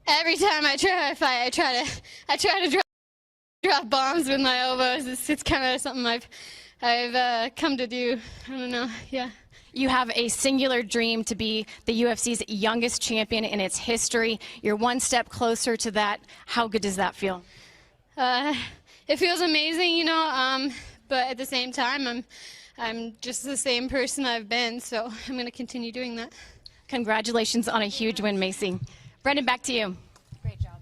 Every time I try to fight, I try to drop bombs with my elbows. It's kind of something I've come to do. I don't know. Yeah. You have a singular dream to be the UFC's youngest champion in its history. You're one step closer to that. How good does that feel? It feels amazing, you know. But at the same time, I'm just the same person I've been. So I'm going to continue doing that. Congratulations on a huge win, Macy. Brendan, back to you. Great job.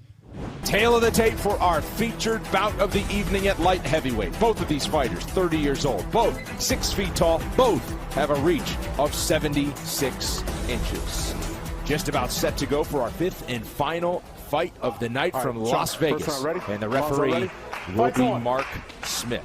Tail of the tape for our featured bout of the evening at light heavyweight. Both of these fighters, 30 years old, both 6 feet tall, both have a reach of 76 inches. Just about set to go for our 5th and final fight of the night from Las Vegas. And the referee will be Mark Smith.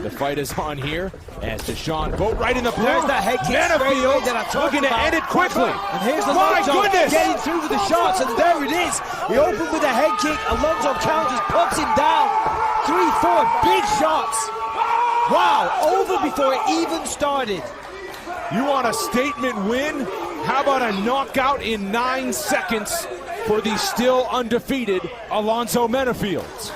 The fight is on here as Deshaun Boat right in the blue. There's that head kick Menifield that I talked looking to about. end it quickly. And here's My Alonzo goodness! getting through with the shots, and there it is. He opened with a head kick. Alonzo counters, puts him down. 3-4 big shots. Wow, over before it even started. You want a statement win? How about a knockout in 9 seconds for the still undefeated Alonzo Menifield?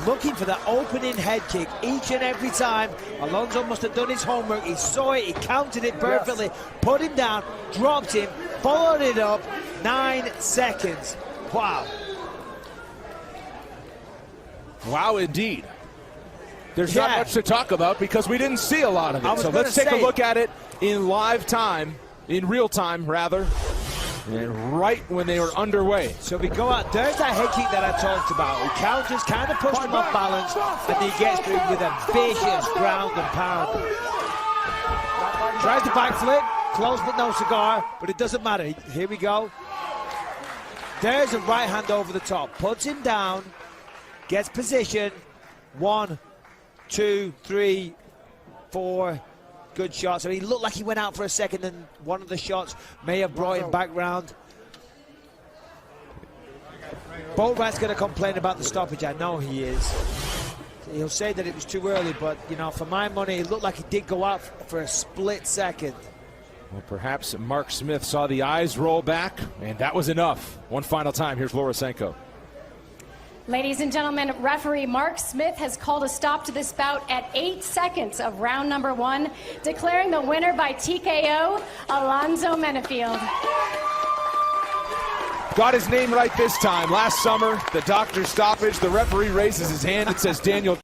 Looking for that opening head kick each and every time. Alonzo must have done his homework. He saw it, he counted it perfectly, put him down, dropped him, followed it up. 9 seconds. Wow. Wow, indeed. There's not much to talk about because we didn't see a lot of it. So let's take a look at it in live time, in real time, rather. And right when they were underway. So we go out, there's that head kick that I talked about. He counters, kind of pushed him off balance, and he gets through with a vicious ground and pound. Tries the backflip, close but no cigar, but it doesn't matter. Here we go. There's a right hand over the top, puts him down, gets position. 1, 2, 3, 4. Good shot. So he looked like he went out for a second, and one of the shots may have brought him back round. Boatwright's going to complain about the stoppage. I know he is. He'll say that it was too early, but, you know, for my money, it looked like he did go out for a split second. Well, perhaps Mark Smith saw the eyes roll back, and that was enough. One final time. Here's Lorosenko. Ladies and gentlemen, referee Mark Smith has called a stop to this bout at 8 seconds of round number 1, declaring the winner by TKO, Alonzo Menifield. Got his name right this time. Last summer, the doctor's stoppage, the referee raises his hand and says, Daniel.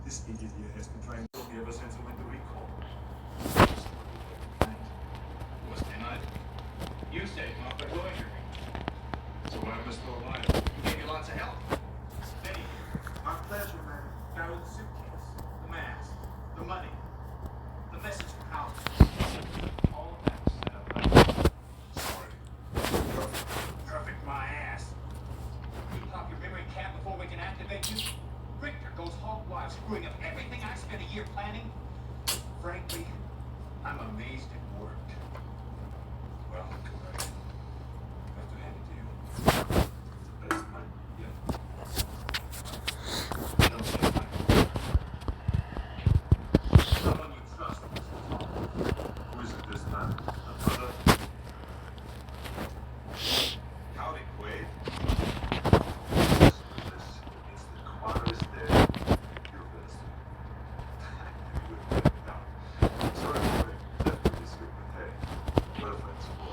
This idiot here has been trying to me ever since I went to recall. Was denied. You said not the lawyer. So why am I still alive? He gave you lots of help. Eddie, my pleasure, man. That was screwing up everything I spent a year planning? Frankly, I'm amazed it worked. Well, I have to hand it to you. That's mine. Yeah. No, it's mine. Someone you trust. Who is it this time? A brother? Howdy, Quaid. This is the quietest day you've been. Sorry, Quaid. Definitely sweet, but hey, what if it's for?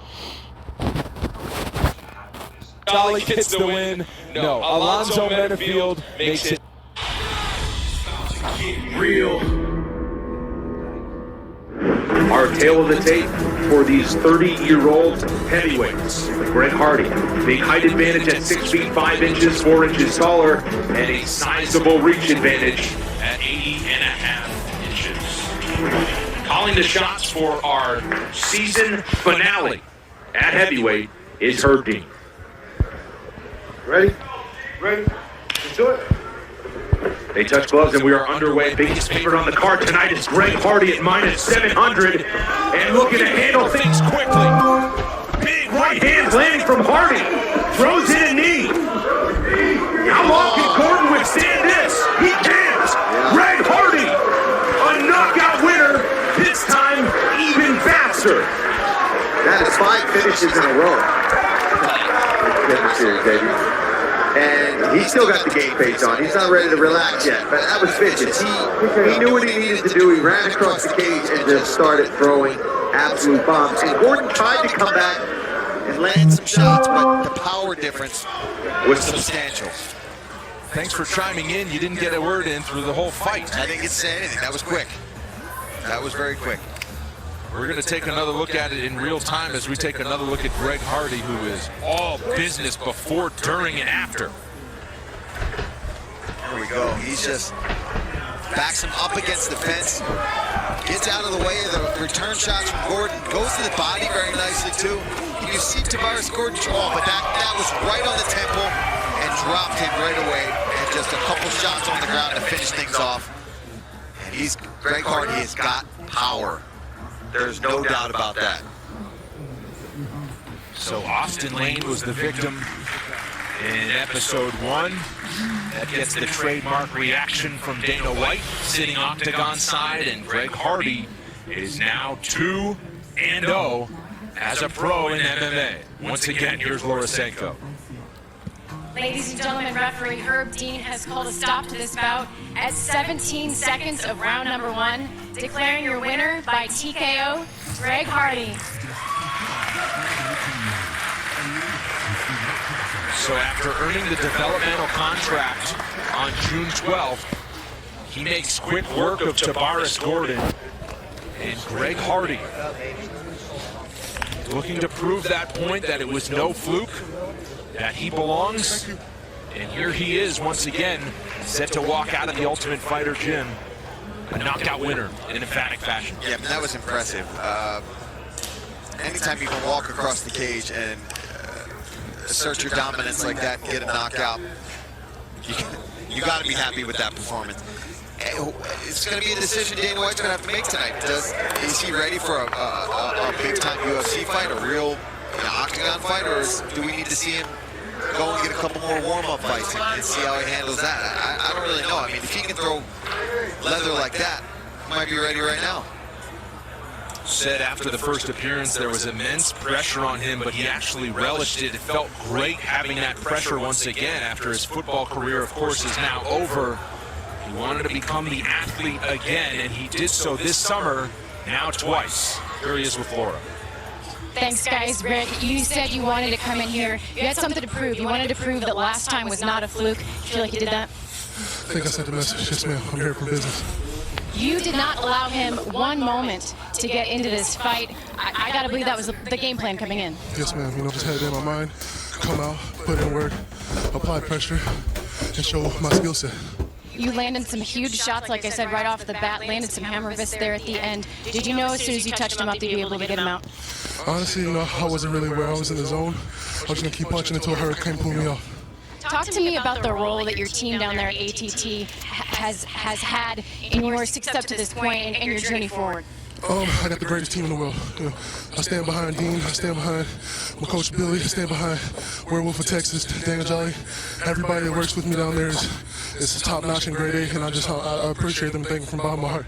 Dolly gets the win. No, Alonzo Menifield makes it Real. Our tale of the tape for these 30-year-old heavyweights. Greg Hardy, big height advantage at 6 feet 5 inches, 4 inches taller, and a sizable reach advantage at 80.5 inches. Calling the shots for our season finale at heavyweight is Herb Dean. Ready? Ready? Let's do it. They touch gloves and we are underway. Biggest favorite on the card tonight is Greg Hardy at -700 and looking to handle things quickly. Big right hand landing from Hardy. Throws in a knee. How long can Gordon withstand this? He can't. Greg Hardy, a knockout winner, this time even faster. That is 5 finishes in a row. Series, baby. And he's still got the game face on. He's not ready to relax yet, but that was vicious. He knew what he needed to do. He ran across the cage and just started throwing absolute bombs. And Gordon tried to come back and land some shots, but the power difference was substantial. Thanks for chiming in. You didn't get a word in through the whole fight. I didn't get to say anything. That was quick. That was very quick. We're going to take another look at it in real time as we take another look at Greg Hardy, who is all business before, during, and after. There we go. He's just backs him up against the fence, gets out of the way of the return shots from Gordon, goes to the body very nicely too. You see Tavares Gordon draw, but that was right on the temple and dropped him right away. And just a couple shots on the ground to finish things off. And Greg Hardy has got power. There's no doubt about that. So Austin Lane was the victim in episode 1. That gets the trademark reaction from Dana White, sitting octagon side, and Greg Hardy is now 2-0 as a pro in MMA. Once again, here's Laura Senko. Ladies and gentlemen, referee Herb Dean has called a stop to this bout at 17 seconds of round number 1, declaring your winner by TKO, Greg Hardy. So after earning the developmental contract on June 12th, he makes quick work of Tavares Gordon and Greg Hardy, looking to prove that point that it was no fluke, that he belongs, and here he is once again, set to walk out of the Ultimate Fighter gym, a knockout winner in emphatic fashion. Yeah, that was impressive. Anytime you can walk across the cage and assert your dominance like that and get a knockout, you got to be happy with that performance. It's going to be a decision Dana White's going to have to make tonight. Is he ready for a big-time UFC fight, a real octagon fight, or do we need to see him go and get a couple more warm-up fights and see how he handles that? I don't really know. I mean, if he can throw leather like that, he might be ready right now. Said after the first appearance there was immense pressure on him, but he actually relished it. It felt great having that pressure once again after his football career, of course, is now over. He wanted to become the athlete again, and he did so this summer, now twice. Here he is with Laura. Thanks, guys. Greg, you said you wanted to come in here. You had something to prove. You wanted to prove that last time was not a fluke. You feel like you did that? I think I sent the message. Yes, ma'am. I'm here for business. You did not allow him one moment to get into this fight. I got to believe that was the game plan coming in. Yes, ma'am. You know, just had it in my mind. Come out, put in work, apply pressure, and show my skill set. You landed some huge shots, like I said, right off the bat. Landed some hammer fists there at the end. Did you know as soon as you touched him up that you'd be able to get him out? Honestly, you know, I wasn't really aware I was in the zone. I was just going to keep punching until Herb came pull me off. Talk to me about the role that your team down there at ATT has had in your success up to this point and your journey forward. I got the greatest team in the world. You know, I stand behind Dean. I stand behind my coach Billy. I stand behind Werewolf of Texas, Daniel Jolly. Everybody that works with me down there is top notch and grade A, and I appreciate them. Thank you from the bottom of my heart.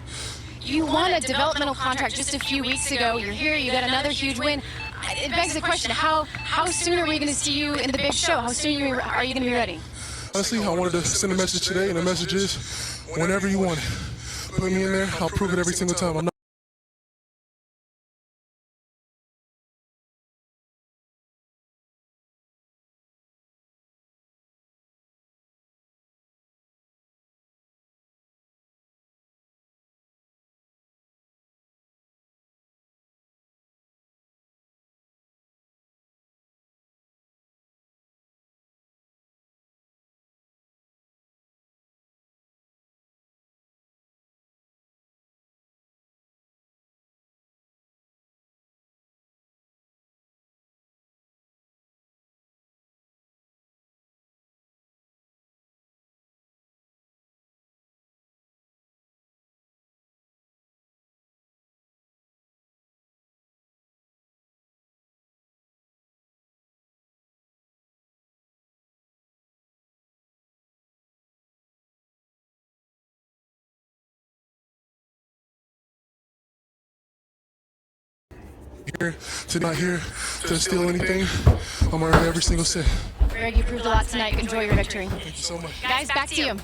You won a developmental contract just a few weeks ago. You're here. You got another huge win. It begs the question: How soon are we going to see you in the big show? How soon are you going to be ready? Honestly, I wanted to send a message today, and the message is, whenever you want it, put me in there. I'll prove it every single time. I'm not here to steal anything. I'm gonna earn every single set. Greg, you proved a lot tonight. Enjoy your victory. Thank you so much. Guys, back to you.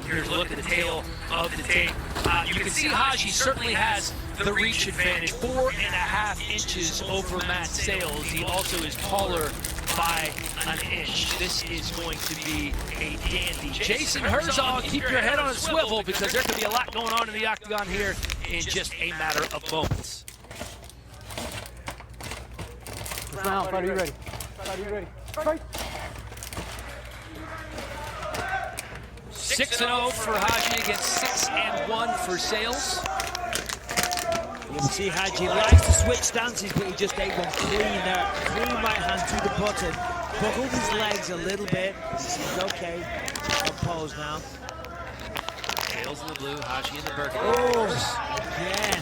Here's a look at the tail of the tape. You can see Haji certainly has the reach advantage, 4.5 inches over Matt Sales. He also is taller by an inch. This is going to be a dandy. Jason Herzog, keep your head on a swivel because there could be a lot going on in the octagon here in just a matter of moments. Now, are you ready? Are you ready? Fight! 6-0 for Haji against 6-1 for Sales. You can see Haji likes to switch stances, but he just ate one clean there. Clean right hand to the button. Buckled his legs a little bit. He's okay. Composed now. Sales in the blue, Haji in the burgundy. Oh, again.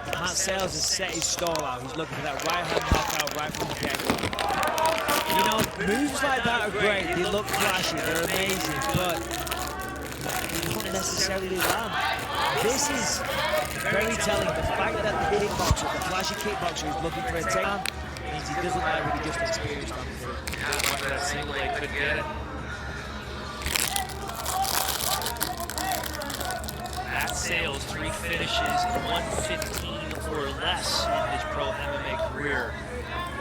Matt Sales has set his stall out. He's looking for that right hand knockout right from the get-go. You know, moves like that are great. They look flashy. They're amazing, but they don't necessarily land. This is very telling. The fact that the kickboxer, the flashy kickboxer, is looking for a takedown means he doesn't like what he just experienced on the field. Yeah, that single leg couldn't get it. Matt Sales, 3 finishes, 115 or less in his pro MMA career.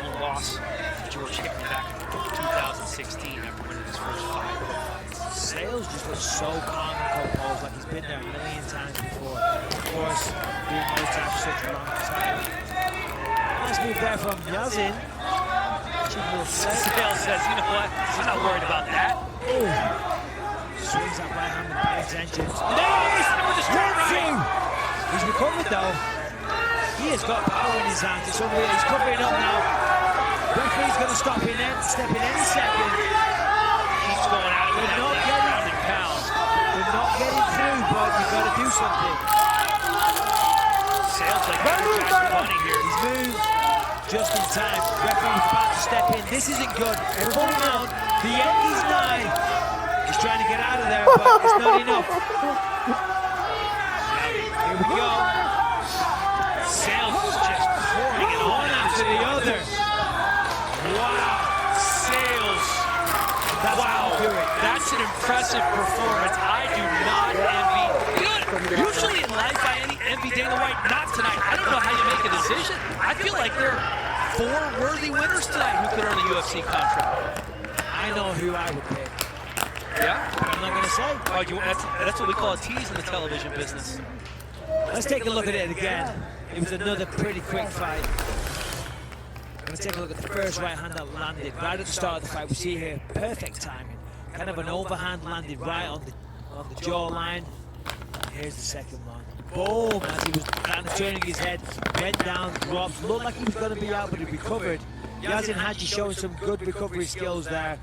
One loss to George Hickman back in 2016 after winning his first 5. Sales just looks so calm and composed, like he's been there a million times before. Of course, doing those times for such a long time. Nice move there from Yazin. Sales says, you know what, I'm not worried about that. Ooh. Swings that right hand and pays attention. Nice! With the straight right! He's recovered though. He has got power in his hands. It's over here. He's covering up now. Referee's going to step in any second. He's going out of We're that not ground and pound. We're not getting through, but you've got to do something. Sales like money here. He's moved just in time. Referee was about to step in. This isn't good. Full amount. The end is nigh. He's trying to get out of there, but it's not enough. Here we go. Sales is just pouring it One after the other. Wow, Sales. Wow, that's an impressive performance. I do not envy. You know, usually in life I envy Dana White, not tonight. I don't know how you make a decision. I feel like there are 4 worthy winners tonight who could earn a UFC contract. I know who I would pick. Yeah? But I'm not going to say. Oh, that's what we call a tease in the television business. Let's take a look at it again. It was another pretty quick fight. Let's take a look at the first right hand that landed right at the start of the fight. We see here perfect timing. Kind of an overhand landed right on the jawline. Here's the second one. Boom! As he was kind of turning his head, went down, dropped. Looked like he was going to be out, but he recovered. Yazin Haji showing some good recovery skills there.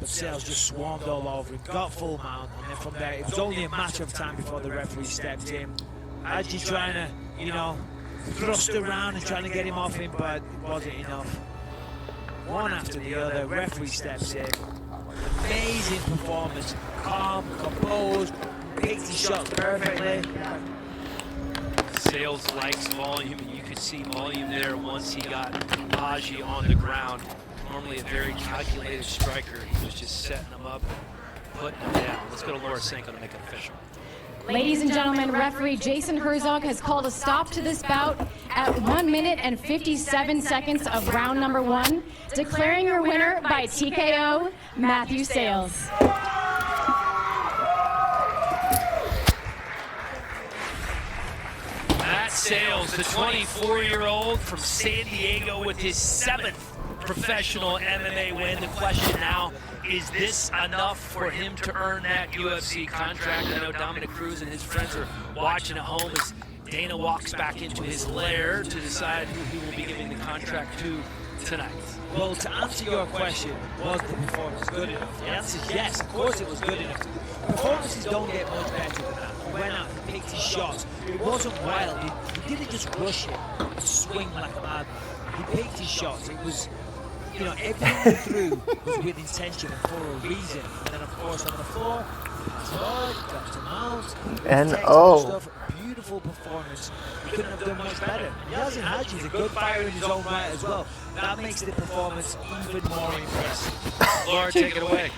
but Sales just swarmed all over him, got full mount, and then from there, it was only a matter of time before the referee stepped in. Haji trying to, you know, thrust around and trying to get him off him, but it wasn't enough. One after the other, referee steps in. Amazing performance, calm, composed, picked his shots perfectly. Sales likes volume, and you could see volume there once he got Haji on the ground. Normally a very calculated striker. He was just setting him up and putting him down. Let's go to Laura Sanko to make it official. Ladies and gentlemen, referee Jason Herzog has called a stop to this bout at 1 minute and 57 seconds of round number 1, declaring your winner by TKO, Matthew Sales. Matt Sales, the 24-year-old from San Diego with his 7th professional MMA win. The question now, is this enough for him to earn that UFC contract? I know Dominic Cruz and his friends are watching at home as Dana walks back into his lair to decide who he will be giving the contract to tonight. Well, to answer your question, was the performance good enough? The answer is yes, of course it was good enough. Performances don't get much better than that. He went out and picked his shots. It wasn't wild. He didn't just rush it and swing like a madman. He picked his shots. It was, you know, everything he threw was with intention and for a reason. And then, of course, on the floor, got him out. And Beautiful performance. He couldn't have done much better. Yazin Haji is a good fighter in his own right as well. That makes the performance even more impressive. Laura, take it away.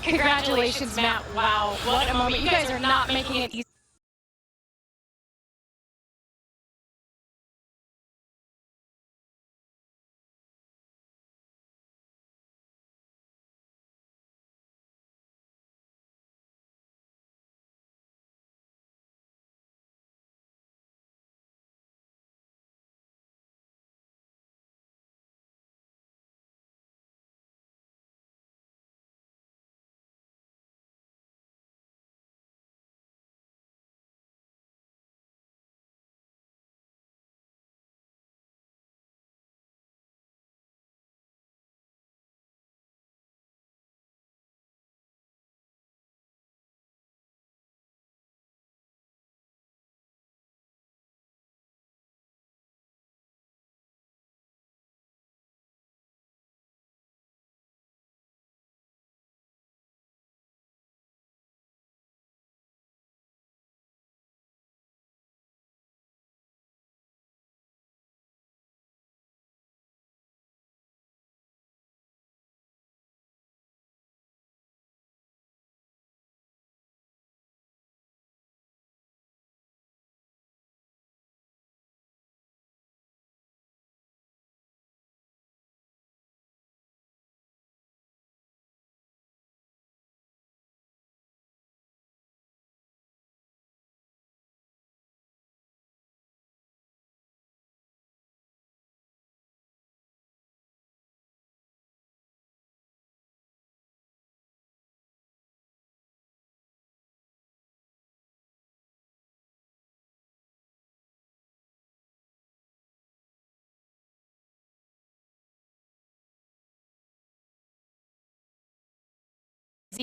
Congratulations, Matt. Wow, what a moment. You guys are not making it easy.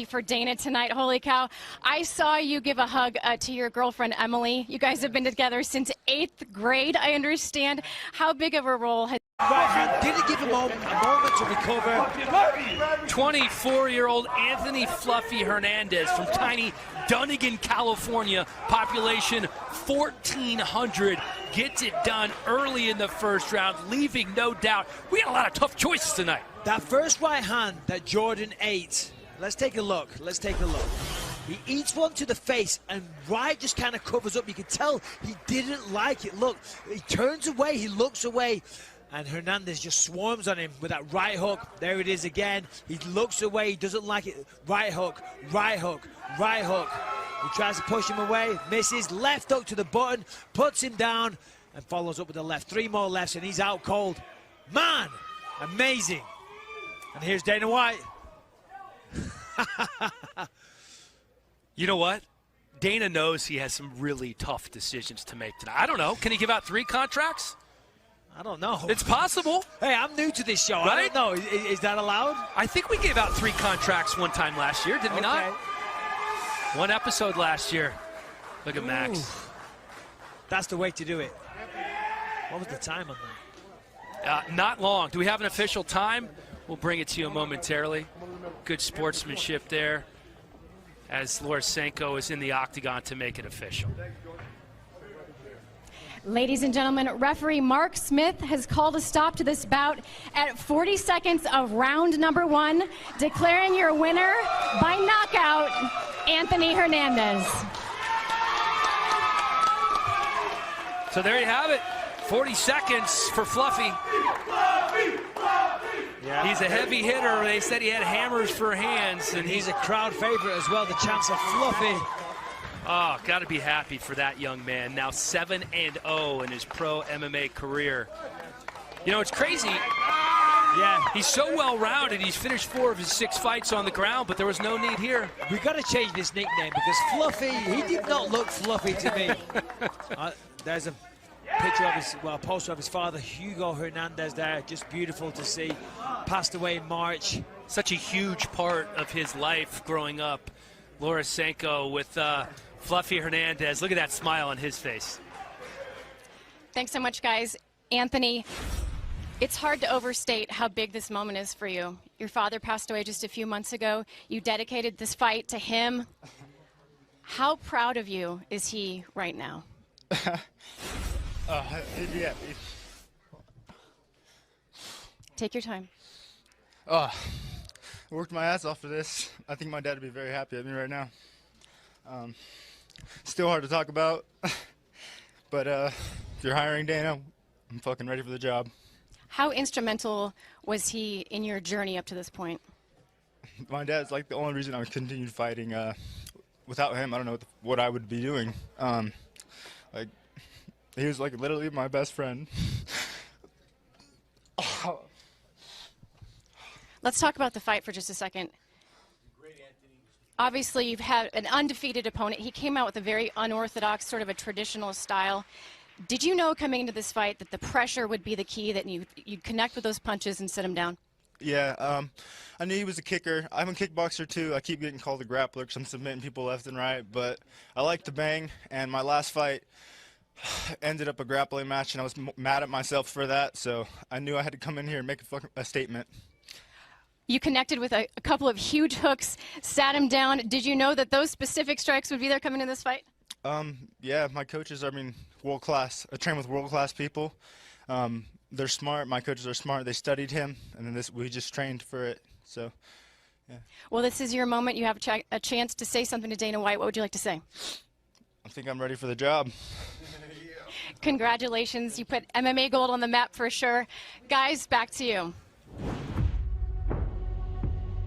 For Dana tonight. Holy cow. I saw you give a hug to your girlfriend, Emily. You guys have been together since 8th grade, I understand. How big of a role has... Right hand didn't give him a moment to recover. 24-year-old Anthony Fluffy Hernandez from tiny Dunnigan, California, population 1,400, gets it done early in the first round, leaving no doubt. We had a lot of tough choices tonight. That first right hand that Jordan ate, let's take a look. Let's take a look. He eats one to the face, and right just kind of covers up. You can tell he didn't like it. Look, he turns away, he looks away, and Hernandez just swarms on him with that right hook. There it is again. He looks away, he doesn't like it. Right hook, right hook, right hook. He tries to push him away, misses. Left hook to the button, puts him down, and follows up with the left. 3 more lefts, and he's out cold. Man, amazing. And here's Dana White. You know what? Dana knows he has some really tough decisions to make tonight. I don't know. Can he give out 3 contracts? I don't know. It's possible. Hey, I'm new to this show. I Right? don't know. Is that allowed? I think we gave out 3 contracts one time last year, did we not? One episode last year. Look at Max. Ooh. That's the way to do it. What was the time on that? Not long. Do we have an official time? We'll bring it to you momentarily. Good sportsmanship there as Lorisenko is in the octagon to make it official. Ladies and gentlemen, referee Mark Smith has called a stop to this bout at 40 seconds of round number 1, declaring your winner by knockout, Anthony Hernandez. So there you have it. 40 seconds for Fluffy. Yeah. He's a heavy hitter. They said he had hammers for hands, and He's a crowd favorite as well, the chance of Fluffy. Oh, got to be happy for that young man. Now 7-0 in his pro MMA career. You know, it's crazy. Yeah. He's so well-rounded. He's finished 4 of his 6 fights on the ground, but there was no need here. We've got to change this nickname because Fluffy, he did not look fluffy to me. There's a picture of his, well, a poster of his father, Hugo Hernandez there. Just beautiful to see. Passed away in March. Such a huge part of his life growing up. Lorisenko with Fluffy Hernandez. Look at that smile on his face. Thanks so much, guys. Anthony, it's hard to overstate how big this moment is for you. Your father passed away just a few months ago. You dedicated this fight to him. How proud of you is he right now? He'd be happy. Take your time. I worked my ass off for this. I think my dad would be very happy at me right now. Still hard to talk about, but if you're hiring Dana, I'm fucking ready for the job. How instrumental was he in your journey up to this point? My dad's like the only reason I continued fighting. Without him, I don't know what I would be doing. Like, he was like literally my best friend. Let's talk about the fight for just a second. Obviously, you've had an undefeated opponent. He came out with a very unorthodox, sort of a traditional style. Did you know coming into this fight that the pressure would be the key, that you'd connect with those punches and sit him down? Yeah, I knew he was a kicker. I'm a kickboxer too. I keep getting called a grappler because I'm submitting people left and right, but I like to bang, and my last fight ended up a grappling match, and I was mad at myself for that, so I knew I had to come in here and make a statement. You connected with a couple of huge hooks, sat him down. Did you know that those specific strikes would be there coming in this fight? Yeah, my coaches, I mean, world class. I train with world class people. They're smart. My coaches are smart. They studied him, and then we just trained for it. So, yeah. Well, this is your moment. You have a chance to say something to Dana White. What would you like to say? I think I'm ready for the job. Congratulations. You put MMA gold on the map for sure. Guys, back to you.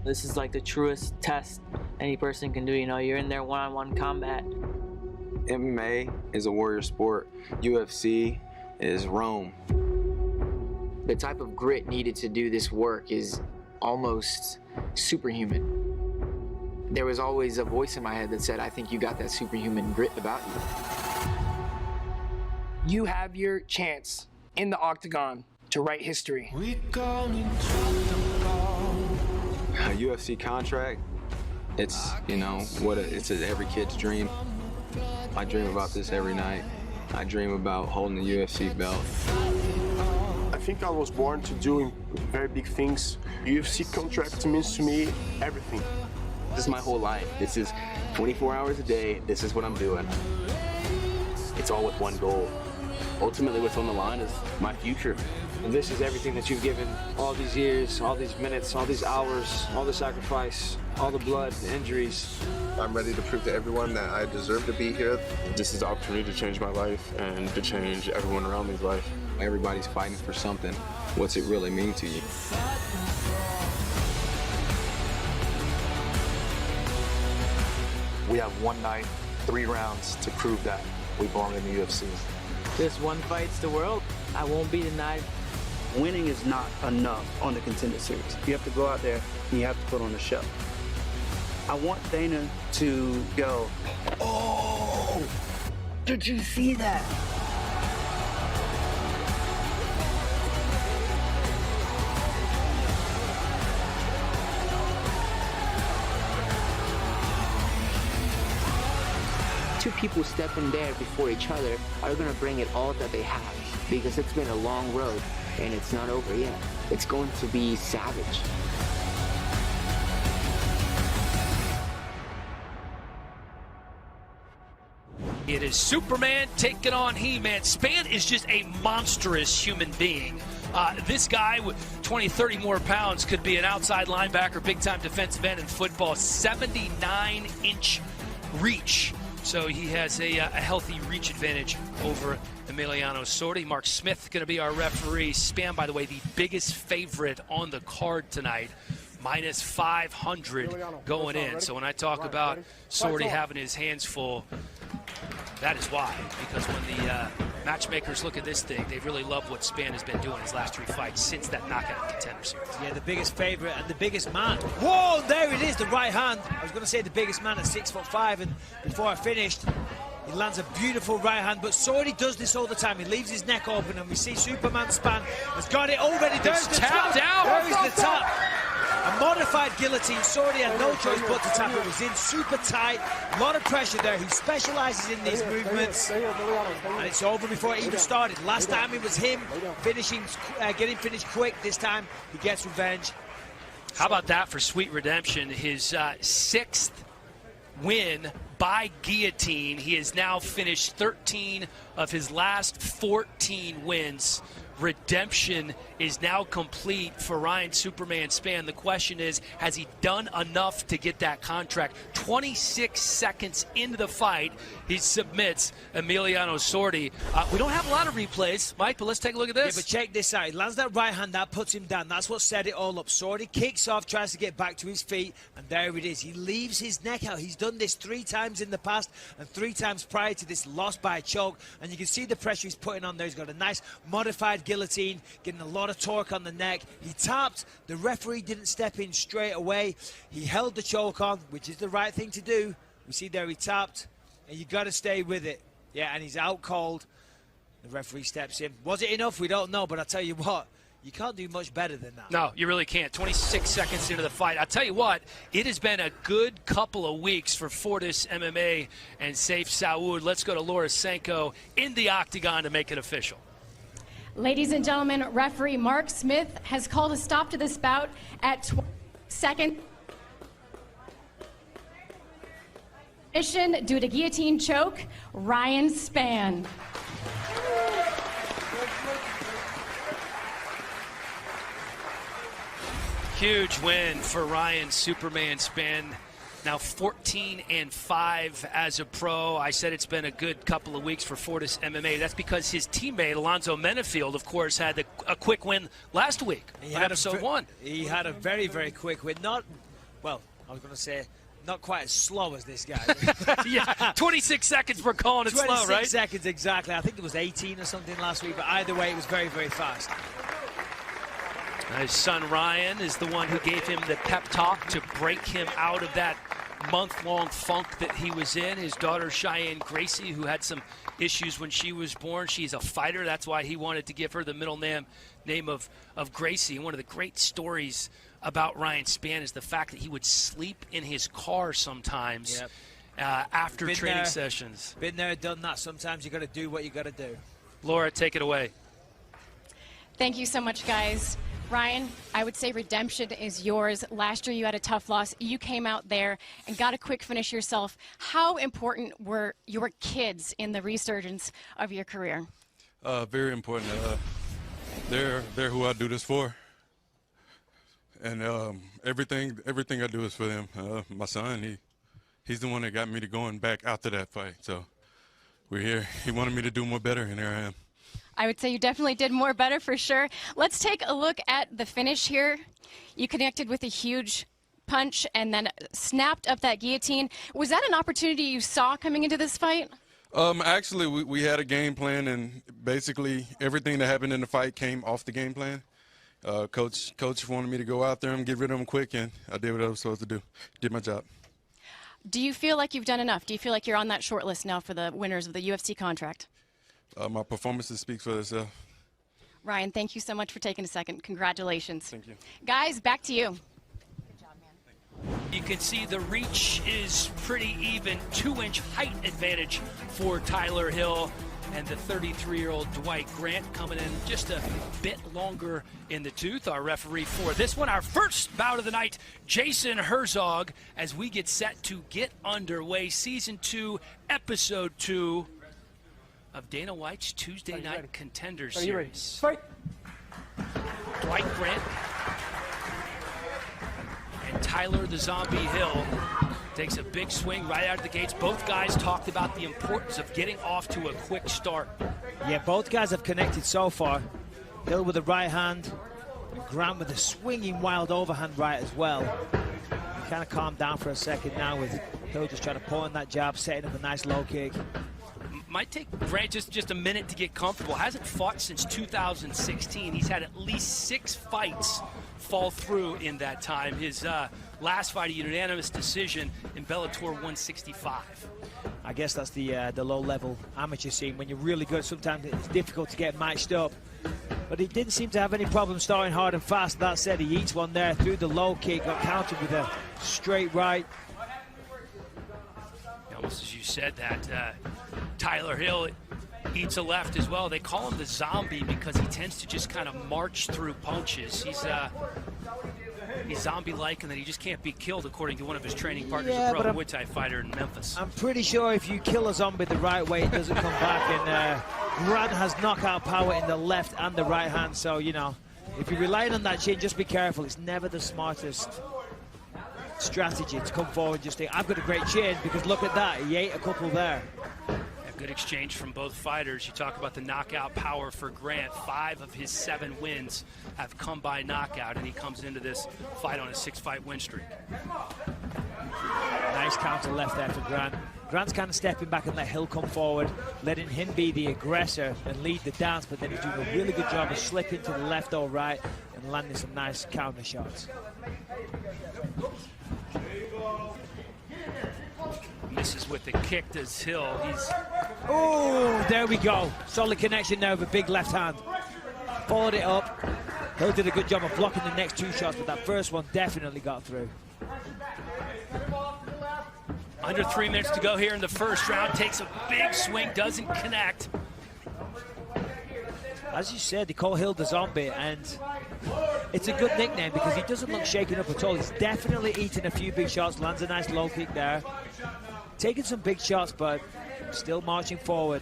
This is like the truest test any person can do. You know, you're in there one-on-one combat. MMA is a warrior sport. UFC is Rome. The type of grit needed to do this work is almost superhuman. There was always a voice in my head that said, I think you got that superhuman grit about you. You have your chance in the octagon to write history. A UFC contract, it's, you know, it's every kid's dream. I dream about this every night. I dream about holding the UFC belt. I think I was born to doing very big things. UFC contract means to me everything. This is my whole life. This is 24 hours a day. This is what I'm doing. It's all with one goal. Ultimately, what's on the line is my future. And this is everything that you've given all these years, all these minutes, all these hours, all the sacrifice, all the blood, the injuries. I'm ready to prove to everyone that I deserve to be here. This is the opportunity to change my life and to change everyone around me's life. Everybody's fighting for something. What's it really mean to you? We have one night, 3 rounds to prove that we belong in the UFC. This one fights the world. I won't be denied. Winning is not enough on the Contender Series. You have to go out there and you have to put on a show. I want Dana to go, oh, did you see that? two people step in there before each other are going to bring it all that they have, because it's been a long road and it's not over yet. It's going to be savage. It is Superman taking on He-Man. Spann is just a monstrous human being. This guy with 20, 30 more pounds could be an outside linebacker, big-time defensive end in football. 79-inch reach. So he has a healthy reach advantage over Emiliano Sordi. Mark Smith going to be our referee. Spann, by the way, the biggest favorite on the card tonight. Minus 500 going in. So when I talk about Sordi having his hands full, that is why. Because when the matchmakers look at this thing, they really love what Spann has been doing his last 3 fights since that knockout contender series. Yeah, the biggest favorite and the biggest man. Whoa, there it is, the right hand. I was going to say the biggest man at 6'5", and before I finished, he lands a beautiful right hand, but Sordi does this all the time. He leaves his neck open, and we see Superman Spann has got it already. There's the tap. There is the tap. A modified guillotine. Sordi had no choice but to tap. It was in super tight. A lot of pressure there. He specializes in these movements. And it's over before it even started. Last time it was him getting finished quick. This time he gets revenge. How about that for Sweet Redemption? His 6th win by guillotine. He has now finished 13 of his last 14 wins. Redemption is now complete for Ryan Superman Spann. The question is, has he done enough to get that contract? 26 seconds into the fight, he submits Emiliano Sordi. We don't have a lot of replays, Mike, but let's take a look at this. Yeah, but check this out. He lands that right hand, that puts him down. That's what set it all up. Sordi kicks off, tries to get back to his feet, and there it is. He leaves his neck out. He's done this 3 times in the past and 3 times prior to this loss by a choke, and you can see the pressure he's putting on there. He's got a nice modified guillotine, getting a lot of torque on the neck. He tapped. The referee didn't step in straight away. He held the choke on, which is the right thing to do. We see there he tapped, and you got to stay with it. Yeah, and he's out cold. The referee steps in. Was it enough? We don't know, but I tell you what, you can't do much better than that. No, you really can't. 26 seconds into the fight. I'll tell you what, it has been a good couple of weeks for Fortis MMA and Sayif Saud. Let's go to Laura Sanko in the octagon to make it official. Ladies and gentlemen, referee Mark Smith has called a stop to this bout at 2nd. Due to guillotine choke, Ryan Spann. Huge win for Ryan Superman Spann. Now 14-5 as a pro. I said it's been a good couple of weeks for Fortis MMA. That's because his teammate, Alonzo Menefield, of course, had a quick win last week on episode 1. He had a very, very quick win. Not, well, I was going to say, not quite as slow as this guy. Yeah, 26 seconds, we're calling it slow, right? 26 seconds, exactly. I think it was 18 or something last week, but either way, it was very, very fast. His son Ryan is the one who gave him the pep talk to break him out of that month-long funk that he was in. His daughter Cheyenne Gracie, who had some issues when she was born. She's a fighter. That's why he wanted to give her the middle name of Gracie. And one of the great stories about Ryan Spann is the fact that he would sleep in his car sometimes after training sessions. Been there, done that. Sometimes you got to do what you got to do. Laura, take it away. Thank you so much, guys. Ryan, I would say redemption is yours. Last year you had a tough loss. You came out there and got a quick finish yourself. How important were your kids in the resurgence of your career? Very important. They're who I do this for. And everything I do is for them. My son, he's the one that got me to going back after that fight. So we're here. He wanted me to do more better, and here I am. I would say you definitely did more better for sure. Let's take a look at the finish here. You connected with a huge punch and then snapped up that guillotine. Was that an opportunity you saw coming into this fight? Actually, we had a game plan, and basically everything that happened in the fight came off the game plan. Coach wanted me to go out there and get rid of him quick, and I did what I was supposed to do. Did my job. Do you feel like you've done enough? Do you feel like you're on that short list now for the winners of the UFC contract? My performances speak for themselves. Ryan, thank you so much for taking a second. Congratulations. Thank you. Guys, back to you. Good job, man. You can see the reach is pretty even. 2-inch height advantage for Tyler Hill. And the 33-year-old Dwight Grant coming in just a bit longer in the tooth. Our referee for this one, our first bout of the night, Jason Herzog, as we get set to get underway. Season 2, Episode 2 of Dana White's Tuesday Night Contender Series. Fight. Dwight Grant and Tyler the Zombie Hill takes a big swing right out of the gates. Both guys talked about the importance of getting off to a quick start. Yeah, both guys have connected so far. Hill with the right hand, and Grant with a swinging wild overhand right as well. Kind of calmed down for a second now with Hill just trying to pull in that jab, setting up a nice low kick. Might take Grant just a minute to get comfortable. Hasn't fought since 2016. He's had at least 6 fights fall through in that time. His last fight, a unanimous decision in Bellator 165. I guess that's the low-level amateur scene. When you're really good, sometimes it's difficult to get matched up. But he didn't seem to have any problem starting hard and fast. That said, he eats one there through the low kick, got countered with a straight right. Almost as you said that, Tyler Hill eats a left as well. They call him the zombie because he tends to just kind of march through punches. He's zombie-like, and then he just can't be killed, according to one of his training partners, a pro Muay Thai fighter in Memphis. I'm pretty sure if you kill a zombie the right way, it doesn't come back. And Grant has knockout power in the left and the right hand, so, you know, if you're relying on that chin, just be careful. It's never the smartest strategy to come forward and just think, I've got a great chin, because look at that, he ate a couple there. A good exchange from both fighters. You talk about the knockout power for Grant. 5 of his 7 wins have come by knockout, and he comes into this fight on a 6-fight win streak. Nice counter left there for Grant. Grant's kind of stepping back and let Hill come forward, letting him be the aggressor and lead the dance, but then he's doing a really good job of slipping to the left or right and landing some nice counter shots. Misses with the kick to Hill. Oh, there we go. Solid connection there with a big left hand. Followed it up. Hill did a good job of blocking the next 2 shots, but that first one definitely got through. Under 3 minutes to go here in the first round. Takes a big swing, doesn't connect. As you said, they call Hill the Zombie, and it's a good nickname because he doesn't look shaken up at all. He's definitely eating a few big shots, lands a nice low kick there. Taking some big shots, but still marching forward,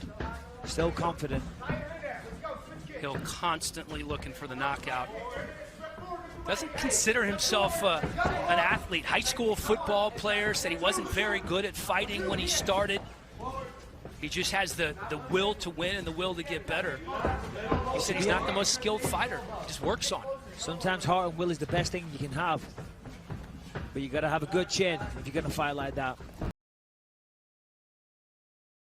still confident. Hill constantly looking for the knockout. Doesn't consider himself an athlete. High school football player, said he wasn't very good at fighting when he started. He just has the will to win and the will to get better. He said he's not the most skilled fighter. He just works on it. Sometimes heart and will is the best thing you can have. But you got to have a good chin if you're going to fight like that.